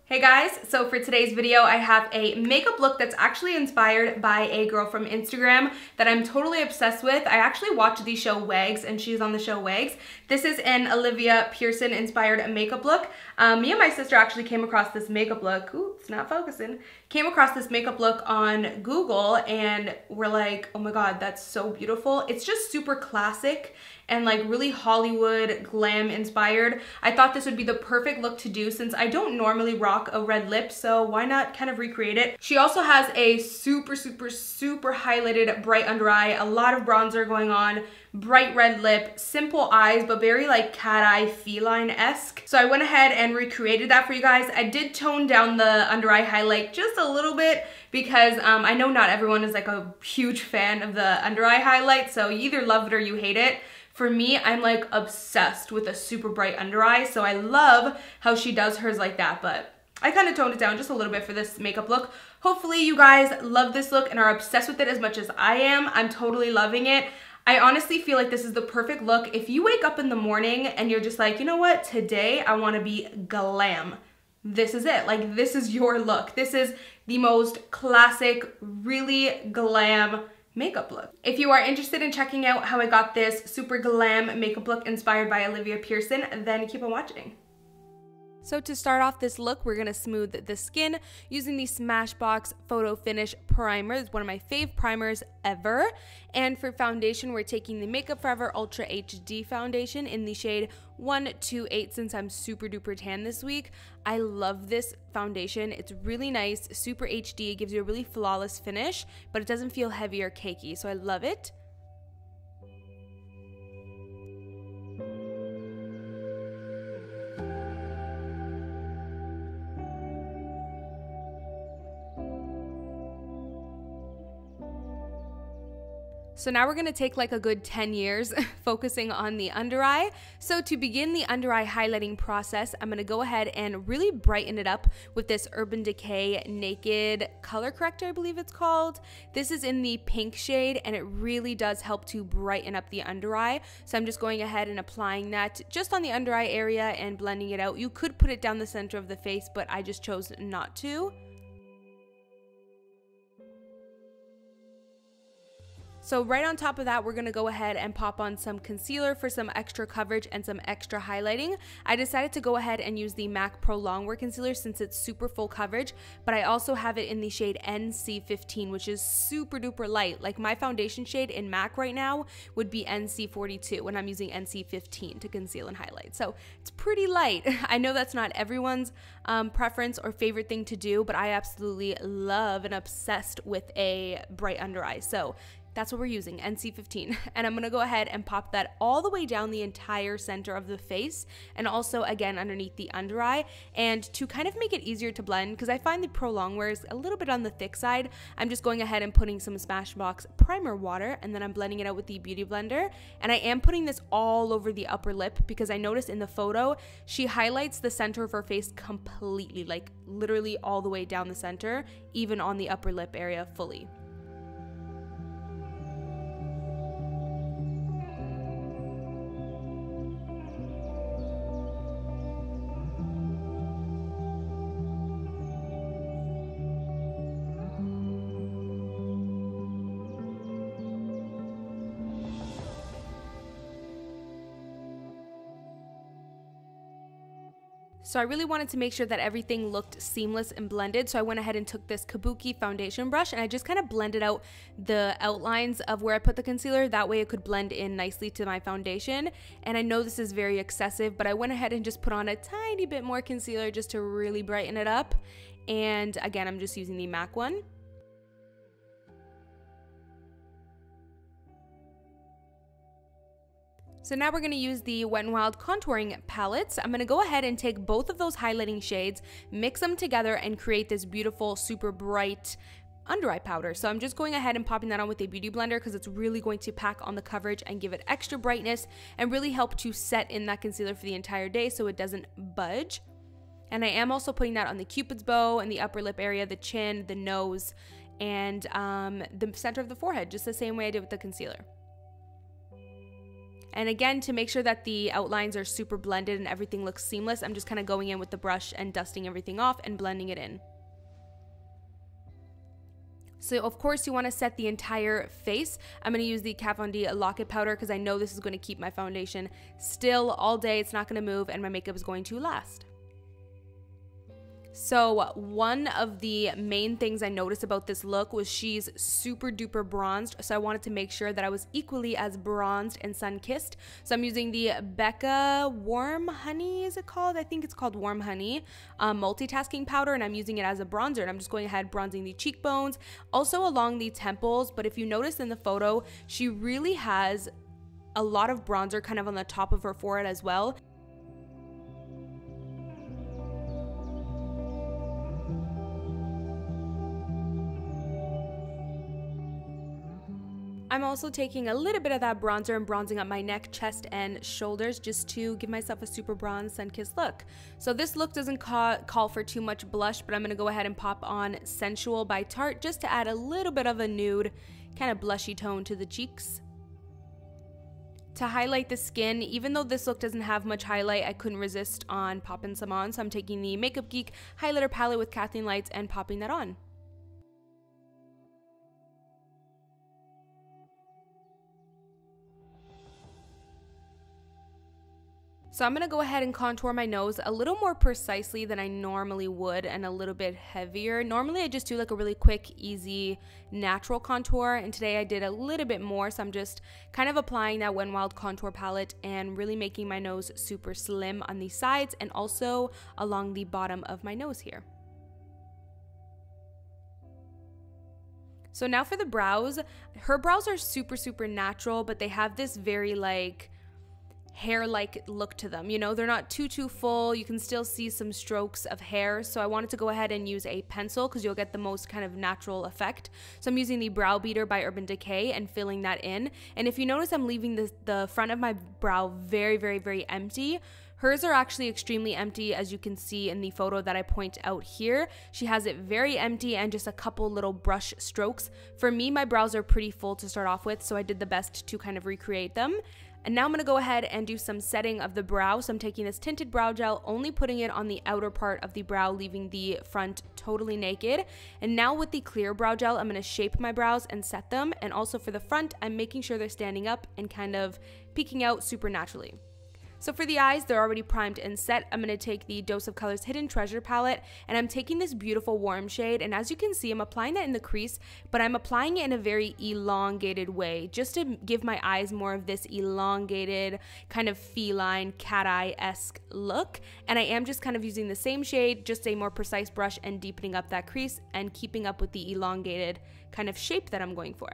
Hey guys, so for today's video I have a makeup look that's actually inspired by a girl from Instagram that I'm totally obsessed with. I actually watch the show Wags and she's on the show Wags. This is an Olivia Pearson inspired makeup look. Me and my sister actually came across this makeup look. Ooh, it's not focusing. Came across this makeup look on Google and we're like, oh my god, that's so beautiful. It's just super classic and like really Hollywood glam inspired. I thought this would be the perfect look to do since I don't normally rock a red lip, so why not kind of recreate it? She also has a super highlighted bright under eye, a lot of bronzer going on, bright red lip, simple eyes, but very like cat eye feline-esque. So I went ahead and recreated that for you guys. I did tone down the under eye highlight just a little bit because I know not everyone is like a huge fan of the under eye highlight, so you either love it or you hate it. For me, I'm like obsessed with a super bright under eye, so I love how she does hers like that, but I kind of toned it down just a little bit for this makeup look. Hopefully you guys love this look and are obsessed with it as much as I am. I'm totally loving it. I honestly feel like this is the perfect look. If you wake up in the morning and you're just like, you know what, today I want to be glam. This is it. Like, this is your look. This is the most classic, really glam makeup look. If you are interested in checking out how I got this super glam makeup look inspired by Olivia Pearson, then keep on watching. So to start off this look, we're going to smooth the skin using the Smashbox Photo Finish Primer. It's one of my fave primers ever. And for foundation, we're taking the Makeup Forever Ultra HD foundation in the shade 128 since I'm super duper tan this week. I love this foundation. It's really nice, super HD. It gives you a really flawless finish, but it doesn't feel heavy or cakey, so I love it. So now we're going to take like a good 10 years focusing on the under eye. So to begin the under eye highlighting process, I'm going to go ahead and really brighten it up with this Urban Decay Naked Color Corrector, I believe it's called. This is in the pink shade and it really does help to brighten up the under eye. So I'm just going ahead and applying that just on the under eye area and blending it out. You could put it down the center of the face, but I just chose not to. So right on top of that, we're going to go ahead and pop on some concealer for some extra coverage and some extra highlighting. I decided to go ahead and use the MAC Pro Longwear concealer since it's super full coverage, but I also have it in the shade NC15, which is super duper light. Like my foundation shade in MAC right now would be NC42 when I'm using NC15 to conceal and highlight. So it's pretty light. I know that's not everyone's preference or favorite thing to do, but I absolutely love and obsessed with a bright under eye. So that's what we're using, NC15. And I'm gonna go ahead and pop that all the way down the entire center of the face and also again underneath the under eye. And to kind of make it easier to blend, because I find the Pro Longwear is a little bit on the thick side, I'm just going ahead and putting some Smashbox primer water and then I'm blending it out with the Beauty Blender. And I am putting this all over the upper lip because I noticed in the photo, she highlights the center of her face completely, like literally all the way down the center, even on the upper lip area fully. So I really wanted to make sure that everything looked seamless and blended. So I went ahead and took this Kabuki foundation brush and I just kind of blended out the outlines of where I put the concealer. That way it could blend in nicely to my foundation. And I know this is very excessive, but I went ahead and just put on a tiny bit more concealer just to really brighten it up. And again, I'm just using the MAC one. So now we're going to use the Wet n Wild contouring palettes. I'm going to go ahead and take both of those highlighting shades, mix them together and create this beautiful, super bright under eye powder. So I'm just going ahead and popping that on with a Beauty Blender because it's really going to pack on the coverage and give it extra brightness and really help to set in that concealer for the entire day so it doesn't budge. And I am also putting that on the Cupid's bow and the upper lip area, the chin, the nose, and the center of the forehead, just the same way I did with the concealer. And again, to make sure that the outlines are super blended and everything looks seamless, I'm just kind of going in with the brush and dusting everything off and blending it in. So of course you want to set the entire face. I'm going to use the Kat Von D Lock It Powder because I know this is going to keep my foundation still all day. It's not going to move and my makeup is going to last. So one of the main things I noticed about this look was she's super duper bronzed, so I wanted to make sure that I was equally as bronzed and sun-kissed. So I'm using the Becca Warm Honey, is it called? I think it's called Warm Honey multitasking powder, and I'm using it as a bronzer, and I'm just going ahead bronzing the cheekbones, also along the temples. But if you notice in the photo, she really has a lot of bronzer kind of on the top of her forehead as well. I'm also taking a little bit of that bronzer and bronzing up my neck, chest, and shoulders just to give myself a super bronze sun-kissed look. So this look doesn't call for too much blush, but I'm going to go ahead and pop on Sensual by Tarte just to add a little bit of a nude, kind of blushy tone to the cheeks. To highlight the skin, even though this look doesn't have much highlight, I couldn't resist on popping some on. So I'm taking the Makeup Geek highlighter palette with Kathleen lights and popping that on. So I'm going to go ahead and contour my nose a little more precisely than I normally would and a little bit heavier. Normally I just do like a really quick, easy, natural contour, and today I did a little bit more, so I'm just kind of applying that Wet n Wild contour palette and really making my nose super slim on the sides and also along the bottom of my nose here. So now for the brows. Her brows are super natural, but they have this very like hair-like look to them. You know, they're not too full. You can still see some strokes of hair. So I wanted to go ahead and use a pencil because you'll get the most kind of natural effect. So I'm using the Brow Beater by Urban Decay and filling that in. And if you notice, I'm leaving the front of my brow very empty. Hers are actually extremely empty, as you can see in the photo that I point out here. She has it very empty and just a couple little brush strokes. For me, my brows are pretty full to start off with, so I did the best to kind of recreate them. And now I'm going to go ahead and do some setting of the brow. So I'm taking this tinted brow gel, only putting it on the outer part of the brow, leaving the front totally naked. And now with the clear brow gel, I'm going to shape my brows and set them. And also for the front, I'm making sure they're standing up and kind of peeking out super naturally. So for the eyes, they're already primed and set. I'm going to take the Dose of Colors Hidden Treasure palette, and I'm taking this beautiful warm shade, and as you can see, I'm applying that in the crease, but I'm applying it in a very elongated way, just to give my eyes more of this elongated, kind of feline, cat eye-esque look. And I am just kind of using the same shade, just a more precise brush, and deepening up that crease and keeping up with the elongated kind of shape that I'm going for.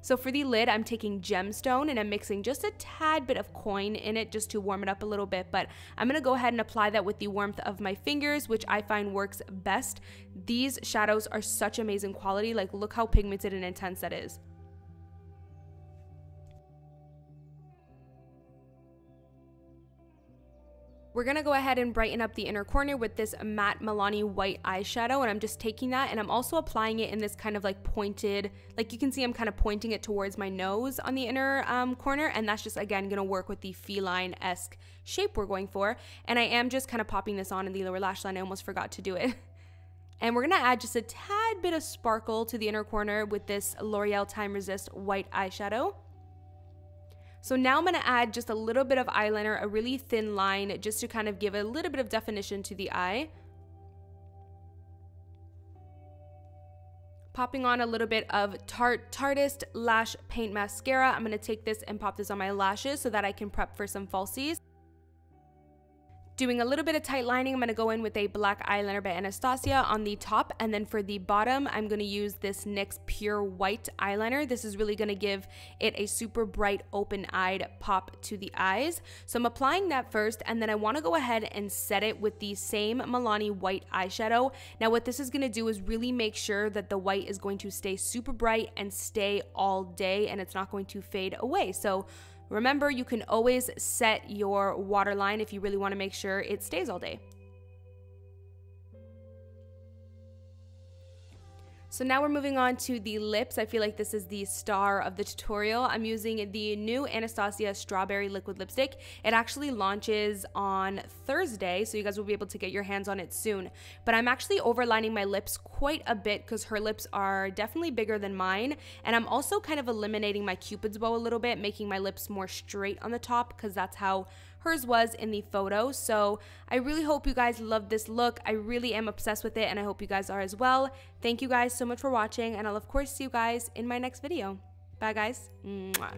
So for the lid, I'm taking Gemstone and I'm mixing just a tad bit of coin in it just to warm it up a little bit, but I'm going to go ahead and apply that with the warmth of my fingers, which I find works best. These shadows are such amazing quality, like look how pigmented and intense that is. We're going to go ahead and brighten up the inner corner with this matte Milani white eyeshadow, and I'm just taking that and I'm also applying it in this kind of like pointed, like you can see I'm kind of pointing it towards my nose on the inner corner, and that's just again going to work with the feline-esque shape we're going for. And I am just kind of popping this on in the lower lash line. I almost forgot to do it. And we're going to add just a tad bit of sparkle to the inner corner with this L'Oreal Time Resist white eyeshadow. So now I'm going to add just a little bit of eyeliner, a really thin line, just to kind of give a little bit of definition to the eye. Popping on a little bit of Tarteist Lash Paint Mascara. I'm going to take this and pop this on my lashes so that I can prep for some falsies. Doing a little bit of tight lining, I'm going to go in with a black eyeliner by Anastasia on the top, and then for the bottom, I'm going to use this NYX Pure White eyeliner. This is really going to give it a super bright, open-eyed pop to the eyes. So I'm applying that first, and then I want to go ahead and set it with the same Milani white eyeshadow. Now what this is going to do is really make sure that the white is going to stay super bright and stay all day, and it's not going to fade away. So remember, you can always set your waterline if you really want to make sure it stays all day. So now we're moving on to the lips. I feel like this is the star of the tutorial. I'm using the new Anastasia Strawberry Liquid Lipstick. It actually launches on Thursday, so you guys will be able to get your hands on it soon. But I'm actually overlining my lips quite a bit because her lips are definitely bigger than mine. And I'm also kind of eliminating my Cupid's bow a little bit, making my lips more straight on the top because that's how hers was in the photo. So I really hope you guys love this look. I really am obsessed with it, and I hope you guys are as well. Thank you guys so much for watching, and I'll of course see you guys in my next video. Bye guys. Mwah.